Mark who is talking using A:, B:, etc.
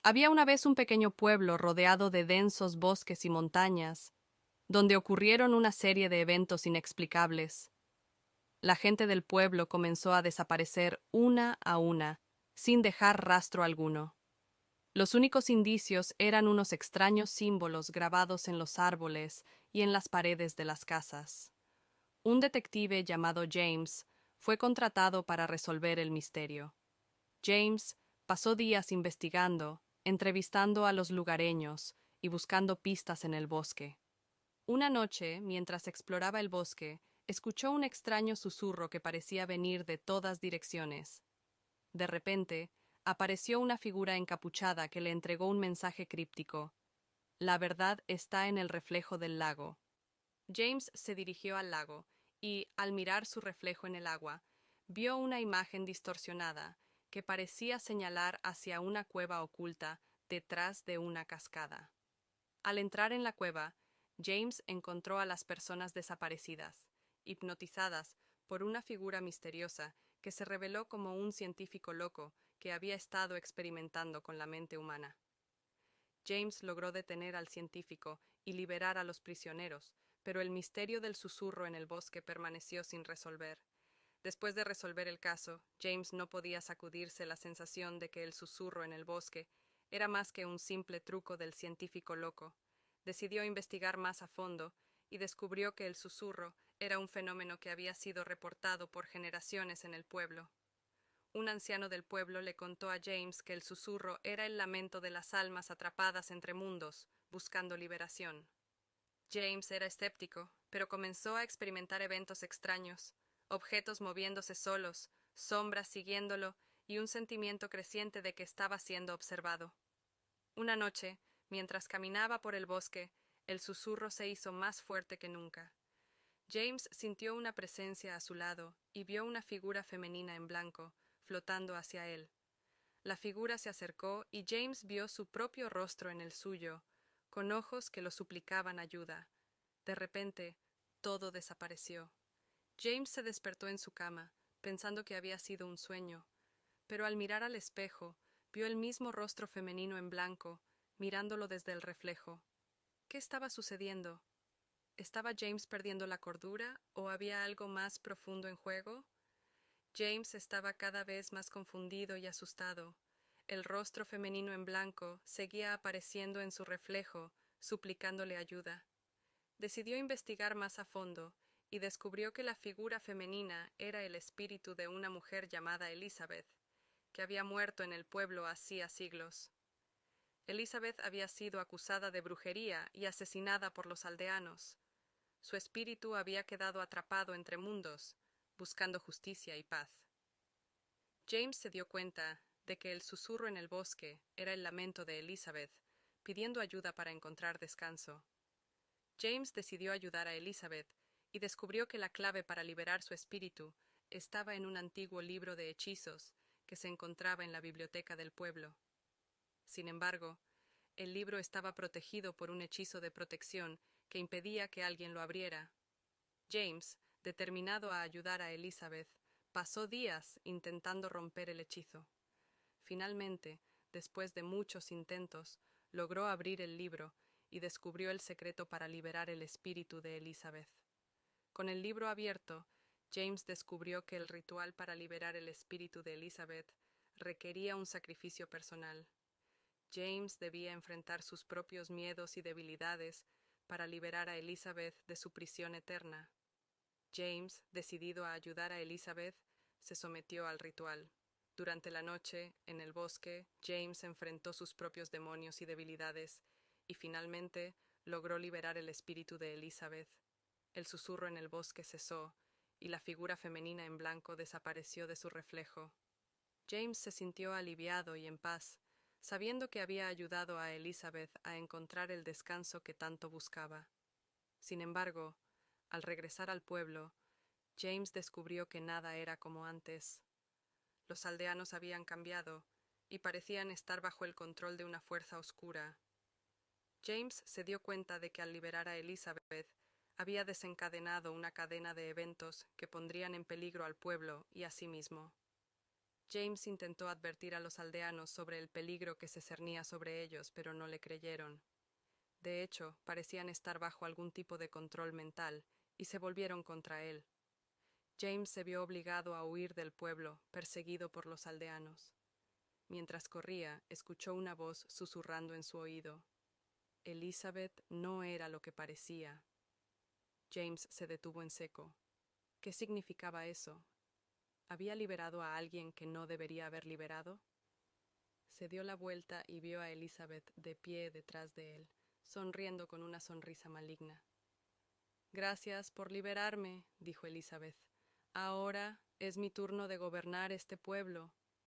A: Había una vez un pequeño pueblo rodeado de densos bosques y montañas, donde ocurrieron una serie de eventos inexplicables. La gente del pueblo comenzó a desaparecer una a una, sin dejar rastro alguno. Los únicos indicios eran unos extraños símbolos grabados en los árboles y en las paredes de las casas. Un detective llamado James fue contratado para resolver el misterio. James pasó días investigando, entrevistando a los lugareños y buscando pistas en el bosque. Una noche, mientras exploraba el bosque, escuchó un extraño susurro que parecía venir de todas direcciones. De repente, apareció una figura encapuchada que le entregó un mensaje críptico. La verdad está en el reflejo del lago. James se dirigió al lago y, al mirar su reflejo en el agua, vio una imagen distorsionada que parecía señalar hacia una cueva oculta detrás de una cascada. Al entrar en la cueva, James encontró a las personas desaparecidas, hipnotizadas por una figura misteriosa que se reveló como un científico loco que había estado experimentando con la mente humana. James logró detener al científico y liberar a los prisioneros, pero el misterio del susurro en el bosque permaneció sin resolver. Después de resolver el caso, James no podía sacudirse la sensación de que el susurro en el bosque era más que un simple truco del científico loco. Decidió investigar más a fondo y descubrió que el susurro era un fenómeno que había sido reportado por generaciones en el pueblo. Un anciano del pueblo le contó a James que el susurro era el lamento de las almas atrapadas entre mundos, buscando liberación. James era escéptico, pero comenzó a experimentar eventos extraños, objetos moviéndose solos, sombras siguiéndolo y un sentimiento creciente de que estaba siendo observado. Una noche, mientras caminaba por el bosque, el susurro se hizo más fuerte que nunca. James sintió una presencia a su lado y vio una figura femenina en blanco, flotando hacia él. La figura se acercó y James vio su propio rostro en el suyo, con ojos que lo suplicaban ayuda. De repente, todo desapareció. James se despertó en su cama, pensando que había sido un sueño, pero al mirar al espejo, vio el mismo rostro femenino en blanco, mirándolo desde el reflejo. ¿Qué estaba sucediendo? ¿Estaba James perdiendo la cordura o había algo más profundo en juego? James estaba cada vez más confundido y asustado. El rostro femenino en blanco seguía apareciendo en su reflejo, suplicándole ayuda. Decidió investigar más a fondo y descubrió que la figura femenina era el espíritu de una mujer llamada Elizabeth, que había muerto en el pueblo hacía siglos. Elizabeth había sido acusada de brujería y asesinada por los aldeanos. Su espíritu había quedado atrapado entre mundos, buscando justicia y paz. James se dio cuenta de que el susurro en el bosque era el lamento de Elizabeth, pidiendo ayuda para encontrar descanso. James decidió ayudar a Elizabeth y descubrió que la clave para liberar su espíritu estaba en un antiguo libro de hechizos que se encontraba en la biblioteca del pueblo. Sin embargo, el libro estaba protegido por un hechizo de protección que impedía que alguien lo abriera. James, determinado a ayudar a Elizabeth, pasó días intentando romper el hechizo. Finalmente, después de muchos intentos, logró abrir el libro y descubrió el secreto para liberar el espíritu de Elizabeth. Con el libro abierto, James descubrió que el ritual para liberar el espíritu de Elizabeth requería un sacrificio personal. James debía enfrentar sus propios miedos y debilidades para liberar a Elizabeth de su prisión eterna. James, decidido a ayudar a Elizabeth, se sometió al ritual. Durante la noche, en el bosque, James enfrentó sus propios demonios y debilidades, y finalmente logró liberar el espíritu de Elizabeth. El susurro en el bosque cesó, y la figura femenina en blanco desapareció de su reflejo. James se sintió aliviado y en paz, sabiendo que había ayudado a Elizabeth a encontrar el descanso que tanto buscaba. Sin embargo, al regresar al pueblo, James descubrió que nada era como antes. Los aldeanos habían cambiado y parecían estar bajo el control de una fuerza oscura. James se dio cuenta de que al liberar a Elizabeth había desencadenado una cadena de eventos que pondrían en peligro al pueblo y a sí mismo. James intentó advertir a los aldeanos sobre el peligro que se cernía sobre ellos, pero no le creyeron. De hecho, parecían estar bajo algún tipo de control mental, y se volvieron contra él. James se vio obligado a huir del pueblo, perseguido por los aldeanos. Mientras corría, escuchó una voz susurrando en su oído. Elizabeth no era lo que parecía. James se detuvo en seco. ¿Qué significaba eso? ¿Había liberado a alguien que no debería haber liberado? Se dio la vuelta y vio a Elizabeth de pie detrás de él, sonriendo con una sonrisa maligna. Gracias por liberarme, dijo Elizabeth. Ahora es mi turno de gobernar este pueblo.